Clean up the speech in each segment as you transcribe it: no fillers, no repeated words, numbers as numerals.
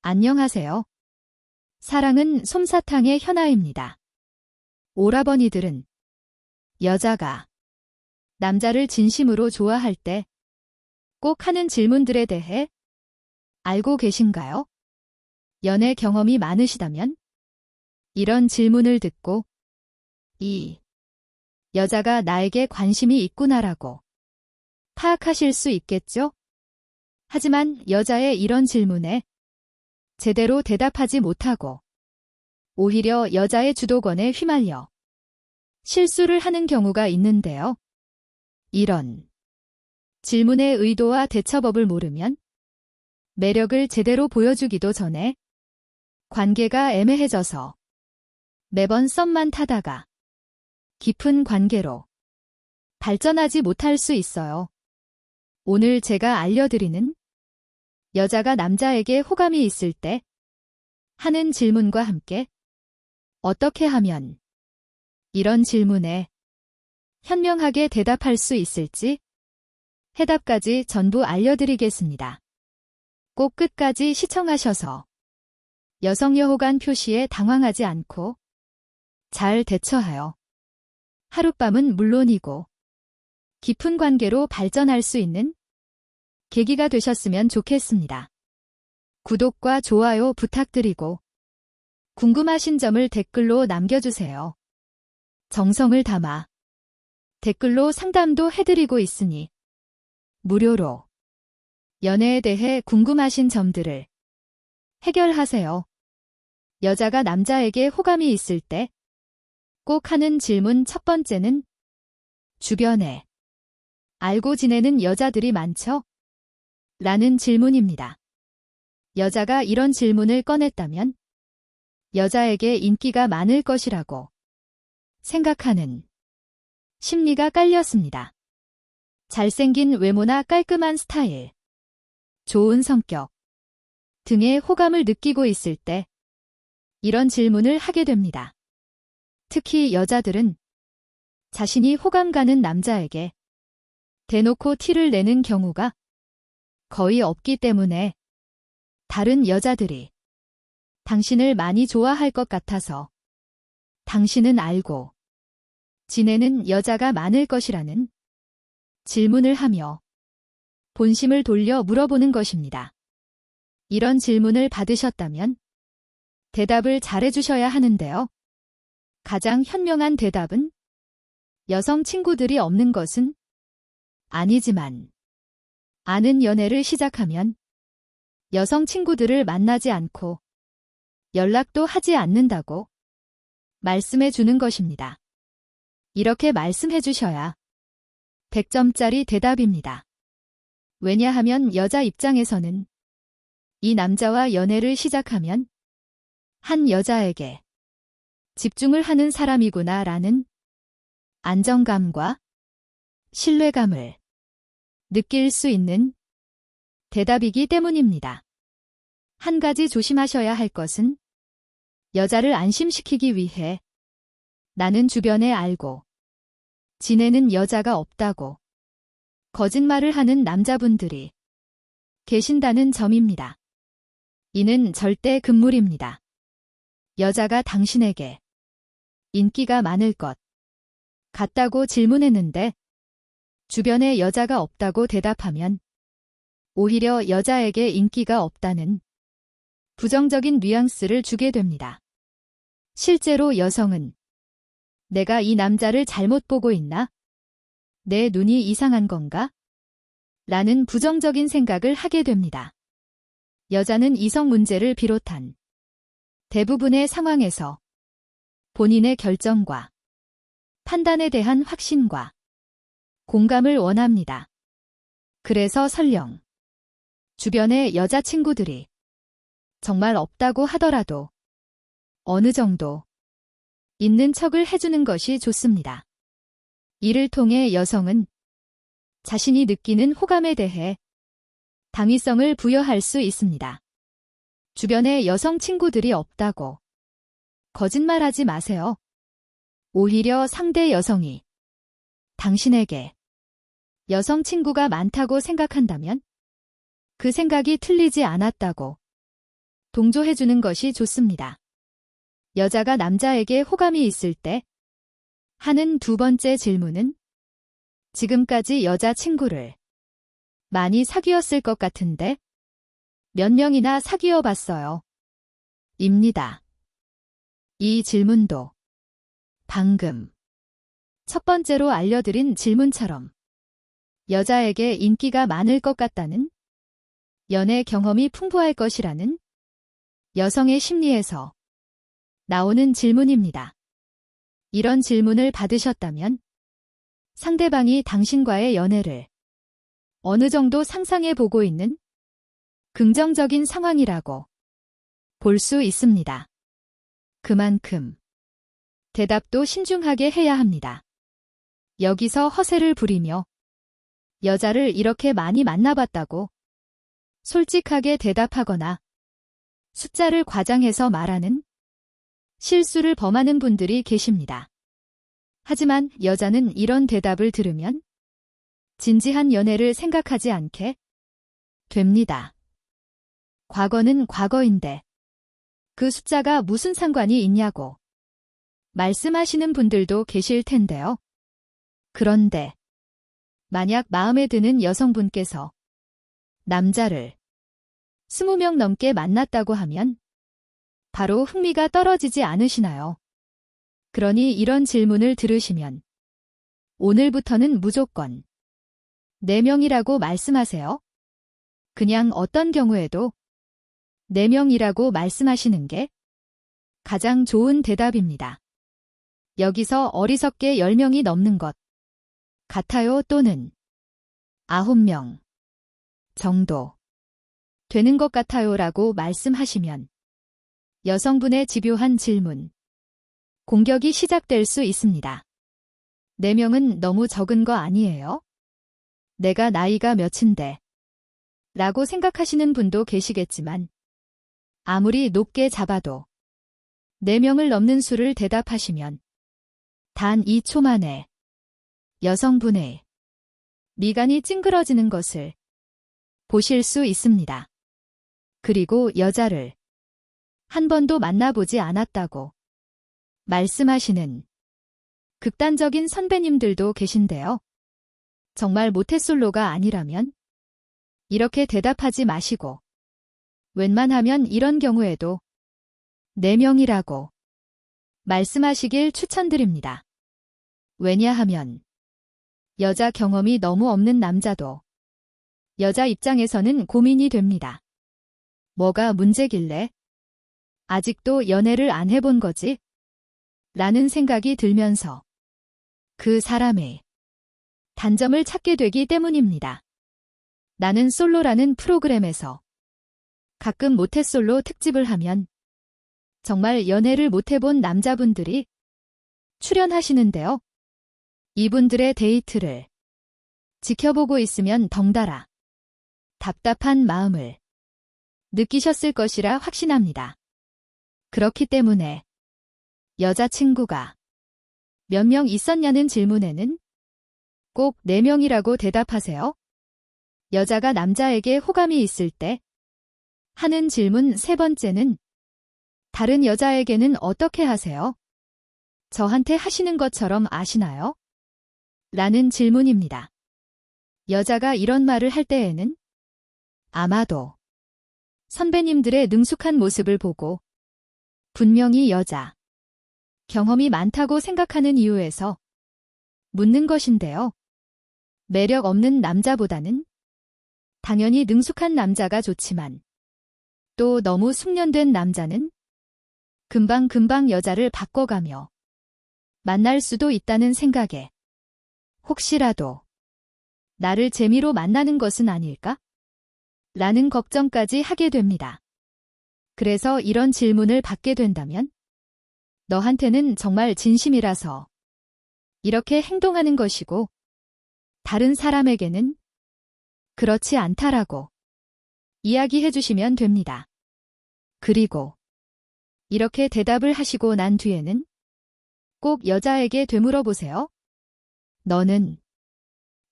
안녕하세요. 사랑은 솜사탕의 현아입니다. 오라버니들은 여자가 남자를 진심으로 좋아할 때 꼭 하는 질문들에 대해 알고 계신가요? 연애 경험이 많으시다면 이런 질문을 듣고 이 여자가 나에게 관심이 있구나라고 파악하실 수 있겠죠? 하지만 여자의 이런 질문에 제대로 대답하지 못하고 오히려 여자의 주도권에 휘말려 실수를 하는 경우가 있는데요. 이런 질문의 의도와 대처법을 모르면 매력을 제대로 보여주기도 전에 관계가 애매해져서 매번 썸만 타다가 깊은 관계로 발전하지 못할 수 있어요. 오늘 제가 알려드리는 여자가 남자에게 호감이 있을 때 하는 질문과 함께 어떻게 하면 이런 질문에 현명하게 대답할 수 있을지 해답까지 전부 알려드리겠습니다. 꼭 끝까지 시청하셔서 여성의 호감 표시에 당황하지 않고 잘 대처하여 하룻밤은 물론이고 깊은 관계로 발전할 수 있는 계기가 되셨으면 좋겠습니다. 구독과 좋아요 부탁드리고 궁금하신 점을 댓글로 남겨주세요. 정성을 담아 댓글로 상담도 해드리고 있으니 무료로 연애에 대해 궁금하신 점들을 해결하세요. 여자가 남자에게 호감이 있을 때 꼭 하는 질문 첫 번째는 주변에 알고 지내는 여자들이 많죠? 라는 질문입니다. 여자가 이런 질문을 꺼냈다면 여자에게 인기가 많을 것이라고 생각하는 심리가 깔렸습니다. 잘생긴 외모나 깔끔한 스타일, 좋은 성격 등의 호감을 느끼고 있을 때 이런 질문을 하게 됩니다. 특히 여자들은 자신이 호감 가는 남자에게 대놓고 티를 내는 경우가 거의 없기 때문에 다른 여자들이 당신을 많이 좋아할 것 같아서 당신은 알고 지내는 여자가 많을 것이라는 질문을 하며 본심을 돌려 물어보는 것입니다. 이런 질문을 받으셨다면 대답을 잘해주셔야 하는데요. 가장 현명한 대답은 여성 친구들이 없는 것은 아니지만 아는 연애를 시작하면 여성 친구들을 만나지 않고 연락도 하지 않는다고 말씀해 주는 것입니다. 이렇게 말씀해 주셔야 100점짜리 대답입니다. 왜냐하면 여자 입장에서는 이 남자와 연애를 시작하면 한 여자에게 집중을 하는 사람이구나 라는 안정감과 신뢰감을 느낄 수 있는 대답이기 때문입니다. 한 가지 조심하셔야 할 것은 여자를 안심시키기 위해 나는 주변에 알고 지내는 여자가 없다고 거짓말을 하는 남자분들이 계신다는 점입니다. 이는 절대 금물입니다. 여자가 당신에게 인기가 많을 것 같다고 질문했는데 주변에 여자가 없다고 대답하면 오히려 여자에게 인기가 없다는 부정적인 뉘앙스를 주게 됩니다. 실제로 여성은 내가 이 남자를 잘못 보고 있나? 내 눈이 이상한 건가? 라는 부정적인 생각을 하게 됩니다. 여자는 이성 문제를 비롯한 대부분의 상황에서 본인의 결정과 판단에 대한 확신과 공감을 원합니다. 그래서 설령 주변에 여자친구들이 정말 없다고 하더라도 어느 정도 있는 척을 해주는 것이 좋습니다. 이를 통해 여성은 자신이 느끼는 호감에 대해 당위성을 부여할 수 있습니다. 주변에 여성 친구들이 없다고 거짓말하지 마세요. 오히려 상대 여성이 당신에게 여성 친구가 많다고 생각한다면 그 생각이 틀리지 않았다고 동조해주는 것이 좋습니다. 여자가 남자에게 호감이 있을 때 하는 두 번째 질문은 지금까지 여자친구를 많이 사귀었을 것 같은데 몇 명이나 사귀어 봤어요? 입니다. 이 질문도 방금 첫 번째로 알려드린 질문처럼 여자에게 인기가 많을 것 같다는, 연애 경험이 풍부할 것이라는 여성의 심리에서 나오는 질문입니다. 이런 질문을 받으셨다면 상대방이 당신과의 연애를 어느 정도 상상해 보고 있는 긍정적인 상황이라고 볼 수 있습니다. 그만큼 대답도 신중하게 해야 합니다. 여기서 허세를 부리며 여자를 이렇게 많이 만나봤다고 솔직하게 대답하거나 숫자를 과장해서 말하는 실수를 범하는 분들이 계십니다. 하지만 여자는 이런 대답을 들으면 진지한 연애를 생각하지 않게 됩니다. 과거는 과거인데 그 숫자가 무슨 상관이 있냐고 말씀하시는 분들도 계실 텐데요. 그런데 만약 마음에 드는 여성분께서 남자를 20명 넘게 만났다고 하면 바로 흥미가 떨어지지 않으시나요? 그러니 이런 질문을 들으시면 오늘부터는 무조건 4명이라고 말씀하세요. 그냥 어떤 경우에도 4명이라고 말씀하시는 게 가장 좋은 대답입니다. 여기서 어리석게 10명이 넘는 것 같아요, 또는 9명 정도 되는 것 같아요 라고 말씀하시면 여성분의 집요한 질문, 공격이 시작될 수 있습니다. 4명은 너무 적은 거 아니에요? 내가 나이가 몇인데? 라고 생각하시는 분도 계시겠지만 아무리 높게 잡아도 4명을 넘는 수를 대답하시면 단 2초 만에 여성분의 미간이 찡그러지는 것을 보실 수 있습니다. 그리고 여자를 한 번도 만나보지 않았다고 말씀하시는 극단적인 선배님들도 계신데요. 정말 모태솔로가 아니라면 이렇게 대답하지 마시고 웬만하면 이런 경우에도 4명이라고 말씀하시길 추천드립니다. 왜냐하면 여자 경험이 너무 없는 남자도 여자 입장에서는 고민이 됩니다. 뭐가 문제길래 아직도 연애를 안 해본 거지? 라는 생각이 들면서 그 사람의 단점을 찾게 되기 때문입니다. 나는 솔로라는 프로그램에서 가끔 모태솔로 특집을 하면 정말 연애를 못 해본 남자분들이 출연하시는데요. 이분들의 데이트를 지켜보고 있으면 덩달아 답답한 마음을 느끼셨을 것이라 확신합니다. 그렇기 때문에 여자친구가 몇 명 있었냐는 질문에는 꼭 4명이라고 대답하세요. 여자가 남자에게 호감이 있을 때 하는 질문 세 번째는 다른 여자에게는 어떻게 하세요? 저한테 하시는 것처럼 아시나요? 라는 질문입니다. 여자가 이런 말을 할 때에는 아마도 선배님들의 능숙한 모습을 보고 분명히 여자 경험이 많다고 생각하는 이유에서 묻는 것인데요. 매력 없는 남자보다는 당연히 능숙한 남자가 좋지만 또 너무 숙련된 남자는 금방금방 여자를 바꿔가며 만날 수도 있다는 생각에 혹시라도 나를 재미로 만나는 것은 아닐까? 라는 걱정까지 하게 됩니다. 그래서 이런 질문을 받게 된다면 너한테는 정말 진심이라서 이렇게 행동하는 것이고 다른 사람에게는 그렇지 않다라고 이야기해 주시면 됩니다. 그리고 이렇게 대답을 하시고 난 뒤에는 꼭 여자에게 되물어보세요. 너는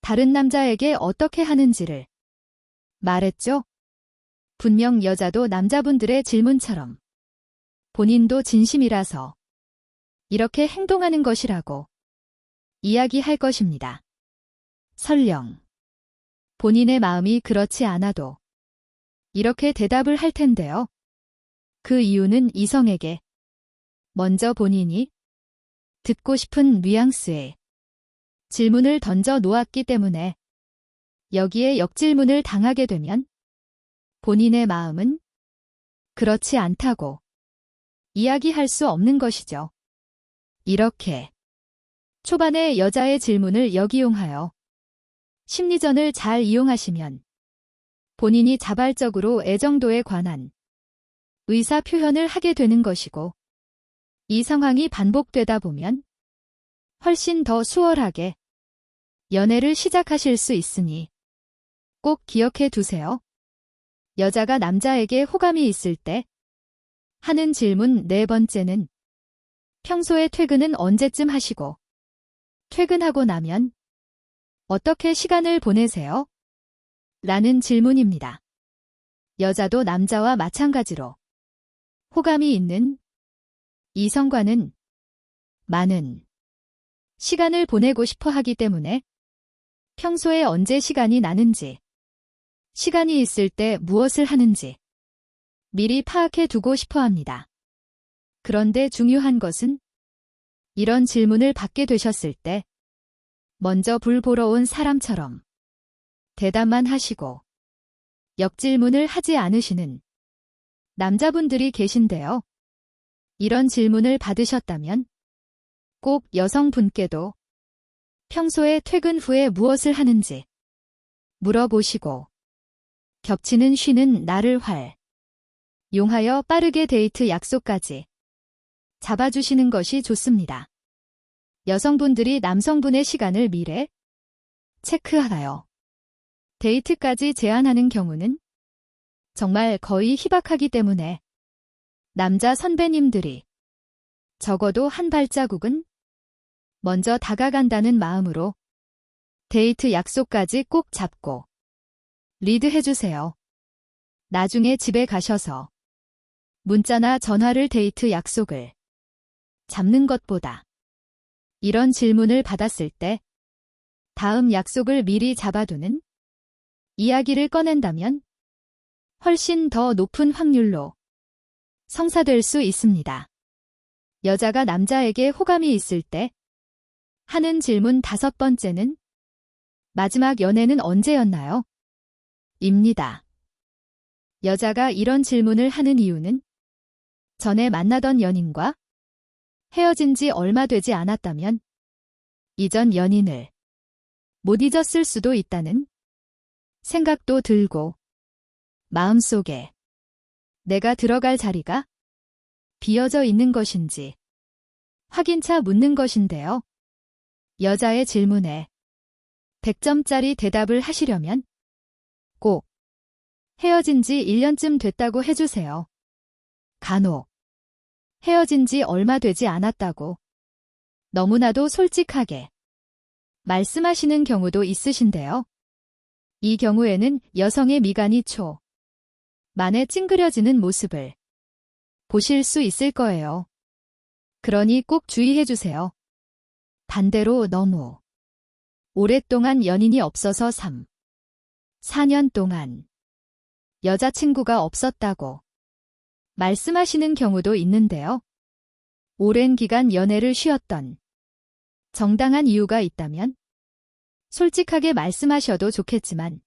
다른 남자에게 어떻게 하는지를 말했죠? 분명 여자도 남자분들의 질문처럼 본인도 진심이라서 이렇게 행동하는 것이라고 이야기할 것입니다. 설령 본인의 마음이 그렇지 않아도 이렇게 대답을 할 텐데요. 그 이유는 이성에게 먼저 본인이 듣고 싶은 뉘앙스의 질문을 던져 놓았기 때문에 여기에 역질문을 당하게 되면 본인의 마음은 그렇지 않다고 이야기할 수 없는 것이죠. 이렇게 초반에 여자의 질문을 역이용하여 심리전을 잘 이용하시면 본인이 자발적으로 애정도에 관한 의사 표현을 하게 되는 것이고 이 상황이 반복되다 보면 훨씬 더 수월하게 연애를 시작하실 수 있으니 꼭 기억해 두세요. 여자가 남자에게 호감이 있을 때 하는 질문 네 번째는 평소에 퇴근은 언제쯤 하시고 퇴근하고 나면 어떻게 시간을 보내세요? 라는 질문입니다. 여자도 남자와 마찬가지로 호감이 있는 이성과는 많은 시간을 보내고 싶어 하기 때문에 평소에 언제 시간이 나는지, 시간이 있을 때 무엇을 하는지 미리 파악해 두고 싶어 합니다. 그런데 중요한 것은 이런 질문을 받게 되셨을 때 먼저 불 보러 온 사람처럼 대답만 하시고 역질문을 하지 않으시는 남자분들이 계신데요. 이런 질문을 받으셨다면 꼭 여성분께도 평소에 퇴근 후에 무엇을 하는지 물어보시고 겹치는 쉬는 날을 용하여 빠르게 데이트 약속까지 잡아주시는 것이 좋습니다. 여성분들이 남성분의 시간을 미래 체크하나요? 데이트까지 제안하는 경우는 정말 거의 희박하기 때문에 남자 선배님들이 적어도 한 발자국은 먼저 다가간다는 마음으로 데이트 약속까지 꼭 잡고 리드해주세요. 나중에 집에 가셔서 문자나 전화를 데이트 약속을 잡는 것보다 이런 질문을 받았을 때 다음 약속을 미리 잡아두는 이야기를 꺼낸다면 훨씬 더 높은 확률로 성사될 수 있습니다. 여자가 남자에게 호감이 있을 때 하는 질문 다섯 번째는 마지막 연애는 언제였나요? 입니다. 여자가 이런 질문을 하는 이유는 전에 만나던 연인과 헤어진 지 얼마 되지 않았다면 이전 연인을 못 잊었을 수도 있다는 생각도 들고 마음속에 내가 들어갈 자리가 비어져 있는 것인지 확인차 묻는 것인데요. 여자의 질문에 100점짜리 대답을 하시려면 꼭 헤어진 지 1년쯤 됐다고 해주세요. 간혹 헤어진 지 얼마 되지 않았다고 너무나도 솔직하게 말씀하시는 경우도 있으신데요. 이 경우에는 여성의 미간이 만에 찡그려지는 모습을 보실 수 있을 거예요. 그러니 꼭 주의해주세요. 반대로 너무 오랫동안 연인이 없어서 3, 4년 동안 여자친구가 없었다고 말씀하시는 경우도 있는데요. 오랜 기간 연애를 쉬었던 정당한 이유가 있다면 솔직하게 말씀하셔도 좋겠지만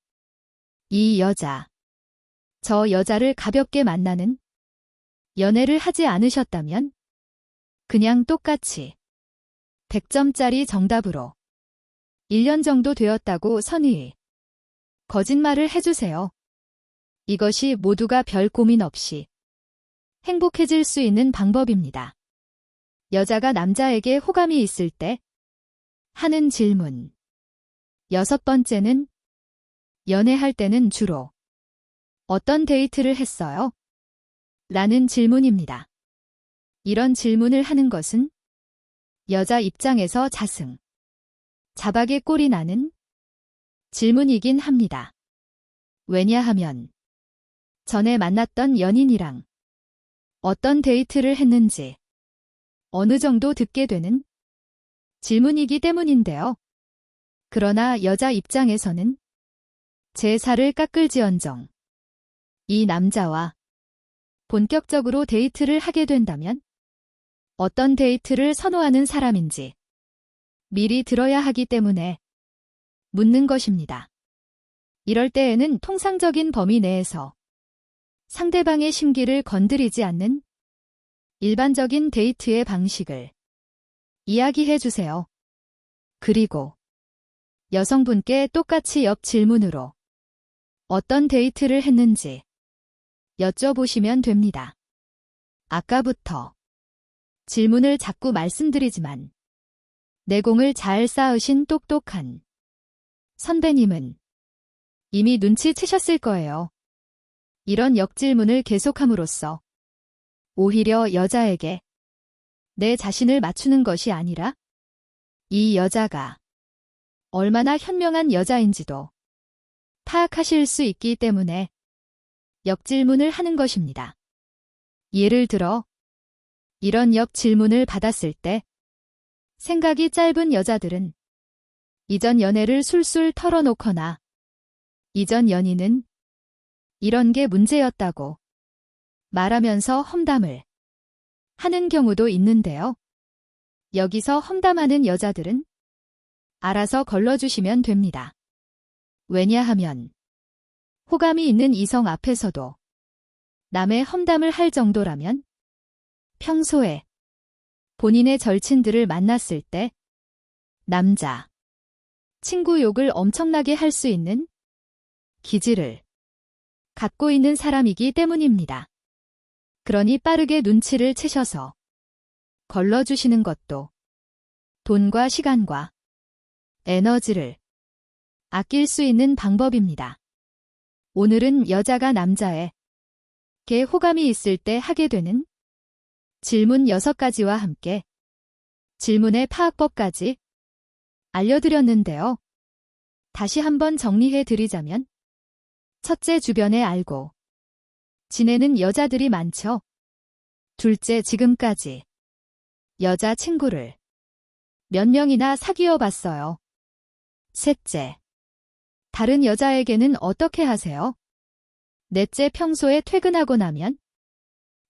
이 여자, 저 여자를 가볍게 만나는 연애를 하지 않으셨다면 그냥 똑같이 100점짜리 정답으로 1년 정도 되었다고 선의의 거짓말을 해주세요. 이것이 모두가 별 고민 없이 행복해질 수 있는 방법입니다. 여자가 남자에게 호감이 있을 때 하는 질문. 여섯 번째는 연애할 때는 주로 어떤 데이트를 했어요? 라는 질문입니다. 이런 질문을 하는 것은 여자 입장에서 자박의 꼴이 나는 질문이긴 합니다. 왜냐하면 전에 만났던 연인이랑 어떤 데이트를 했는지 어느 정도 듣게 되는 질문이기 때문인데요. 그러나 여자 입장에서는 제 살을 깎을지언정 이 남자와 본격적으로 데이트를 하게 된다면 어떤 데이트를 선호하는 사람인지 미리 들어야 하기 때문에 묻는 것입니다. 이럴 때에는 통상적인 범위 내에서 상대방의 심기를 건드리지 않는 일반적인 데이트의 방식을 이야기해 주세요. 그리고 여성분께 똑같이 옆 질문으로 어떤 데이트를 했는지 여쭤보시면 됩니다. 아까부터 질문을 자꾸 말씀드리지만 내공을 잘 쌓으신 똑똑한 선배님은 이미 눈치채셨을 거예요. 이런 역질문을 계속함으로써 오히려 여자에게 내 자신을 맞추는 것이 아니라 이 여자가 얼마나 현명한 여자인지도 파악하실 수 있기 때문에 역질문을 하는 것입니다. 예를 들어 이런 역질문을 받았을 때 생각이 짧은 여자들은 이전 연애를 술술 털어놓거나 이전 연인은 이런 게 문제였다고 말하면서 험담을 하는 경우도 있는데요. 여기서 험담하는 여자들은 알아서 걸러주시면 됩니다. 왜냐하면 호감이 있는 이성 앞에서도 남의 험담을 할 정도라면 평소에 본인의 절친들을 만났을 때 남자, 친구 욕을 엄청나게 할 수 있는 기질을 갖고 있는 사람이기 때문입니다. 그러니 빠르게 눈치를 채셔서 걸러주시는 것도 돈과 시간과 에너지를 아낄 수 있는 방법입니다. 오늘은 여자가 남자에게 호감이 있을 때 하게 되는 질문 6가지와 함께 질문의 파악법까지 알려드렸는데요. 다시 한번 정리해 드리자면 첫째, 주변에 알고 지내는 여자들이 많죠. 둘째, 지금까지 여자친구를 몇 명이나 사귀어 봤어요. 셋째, 다른 여자에게는 어떻게 하세요? 넷째, 평소에 퇴근하고 나면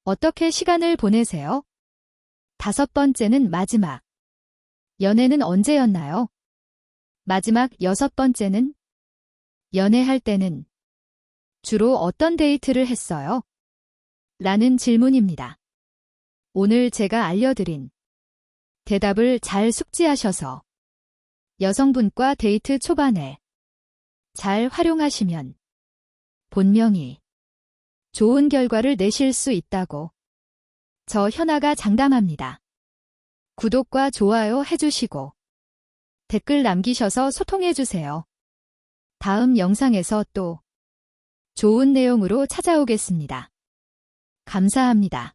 어떻게 시간을 보내세요? 다섯 번째는 마지막. 연애는 언제였나요? 마지막 6번째는 연애할 때는 주로 어떤 데이트를 했어요? 라는 질문입니다. 오늘 제가 알려드린 대답을 잘 숙지하셔서 여성분과 데이트 초반에 잘 활용하시면 분명히 좋은 결과를 내실 수 있다고 저 현아가 장담합니다. 구독과 좋아요 해주시고 댓글 남기셔서 소통해주세요. 다음 영상에서 또 좋은 내용으로 찾아오겠습니다. 감사합니다.